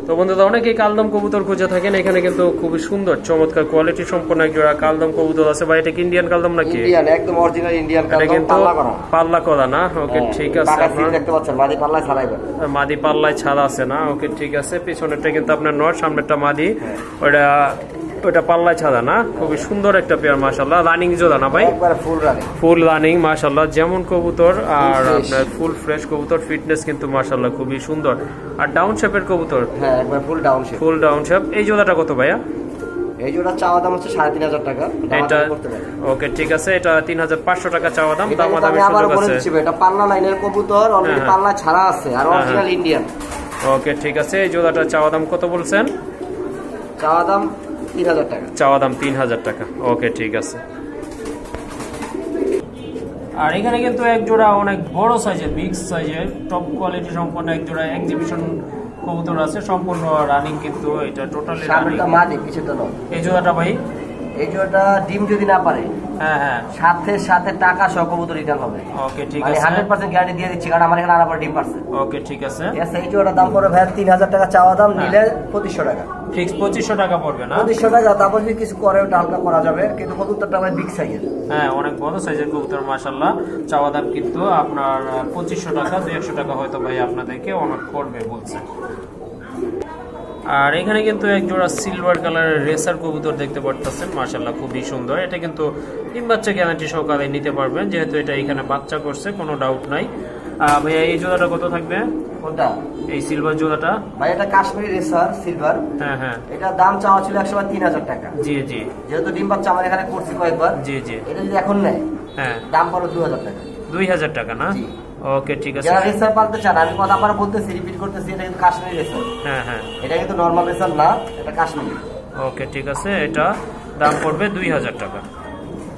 তো বন্ধুরা অনেকেই কালদম কবুতর খুঁজে থাকেন, এখানে কিন্তু খুবই সুন্দর চমৎকার কোয়ালিটি সম্পন্ন এক জোড়া কালদম কবুতর আছে। ভাই এটা কি ইন্ডিয়ান কালদম নাকি? ইন্ডিয়ান, একদম অরিজিনাল ইন্ডিয়ান কালদম, কিন্তু পাল্লা করা না? ওকে ঠিক আছে, আপনারা দেখতে পাচ্ছেন মাদি পাল্লায় ছাড়াইবেন, মাদি পাল্লায় ছাড়া আছে না? ওকে ঠিক আছে, পিছনেরটা কিন্তু আপনার নর, সামনেরটা মাদি, ওটা পাল্লায় ছাড়া না? খুবই সুন্দর একটা পেয়ার মাশাআল্লাহ। রানিং জোড়া না ভাই? একবারে ফুল রানিং, ফুল রানিং মাশাআল্লাহ। যেমন কবুতর আর আপনার ফুল ফ্রেশ কবুতর, ফিটনেস কিন্তু মাশাআল্লাহ খুবই সুন্দর। আর ডাউন শেপের কবুতর? হ্যাঁ একবার ফুল ডাউন শেপ, ফুল ডাউন শেপ। এই জোড়াটা কত ভাইয়া? এই জোড়া চাওয়া দাম হচ্ছে 3500 টাকা। এটা ওকে ঠিক আছে, এটা 3500 টাকা চাওয়া দাম। দাম আমি আবার বলে দিচ্ছি এটা পাল্লা লাইনের কবুতর, অলরেডি পাল্লা ছাড়া আছে আর অরিজিনাল ইন্ডিয়ান। ওকে ঠিক আছে, এই জোড়াটা চাওয়া দাম কত বলছেন? চাওয়া দাম 3000 টাকা। চাওয়া দাম 3000 টাকা। ওকে ঠিক আছে। আর এখানে কিন্তু এক জোড়া অনেক বড় সাইজের, বিগ সাইজের, টপ কোয়ালিটি সম্পন্ন এক জোড়া এক্সিবিশন কবুতর আছে, সম্পূর্ণ রানিং কিন্তু এটা টোটালি রানিং। মাদি পিছে তো নয়। এই জোড়াটা ভাই? এই জোড়াটা ডিম যদি না পারে, হ্যাঁ হ্যাঁ, সাথে টাকা সহ কবুতর রিটার্ন হবে। ওকে ঠিক আছে, 100% গ্যারান্টি দিয়ে দিচ্ছি, কারণ আমার এখানে আনার পর ডিম পারছে। ওকে ঠিক আছে। এই জোড়াটার দাম পড়বে ভাই 3000 টাকা চাওয়া দাম, নিলে 2500 টাকা। ফিক্স 2500 টাকা পড়বে না? 2500 টাকা, তারপর যদি কিছু করে ওটা হালকা করা যাবে, কিন্তু কবুতরটা ভাই বিগ সাইজের। হ্যাঁ অনেক বড় সাইজের কবুতর মাশাআল্লাহ। চাওয়া দাম কিন্তু আপনার 2500 টাকা, 200 টাকা হয়তো ভাই আপনাদেরকে অনেক করবে বলছে। আর এখানে কিন্তু এক জোড়া সিলভার কালারের রেসার কবুতর দেখতে পারতেছেন মাশাআল্লাহ, খুবই সুন্দর। এটা কিন্তু ডিম বাচ্চা গ্যারান্টি সহকারে নিতে পারবেন, যেহেতু এটা এখানে বাচ্চা করছে, কোনো ডাউট নাই। ভাইয়া এই জোড়াটা কত থাকবে? কোনটা? এই সিলভার জোড়াটা ভাই এটা কাশ্মীরি রেসার সিলভার। হ্যাঁ হ্যাঁ, এটা দাম চাওয়া ছিল 3000 টাকা। জি জি, যেহেতু ডিম বাচ্চা আমার এখানে করছি কয়েকবার। জি জি, এটা যদি এখন নেয়, হ্যাঁ দাম পড়ো 2000 টাকা। 2000 টাকা না? ওকে ঠিক আছে। যারা রেসার পালতে চান, আমি কথা আপনারা বলতেছি, রিপিট করতেছি, এটা কিন্তু কাশ্মীরি রেসার। হ্যাঁ হ্যাঁ, এটা কিন্তু নরমাল রেসার না, এটা কাশ্মীরি। ওকে ঠিক আছে, এটা দাম পড়বে 2000 টাকা।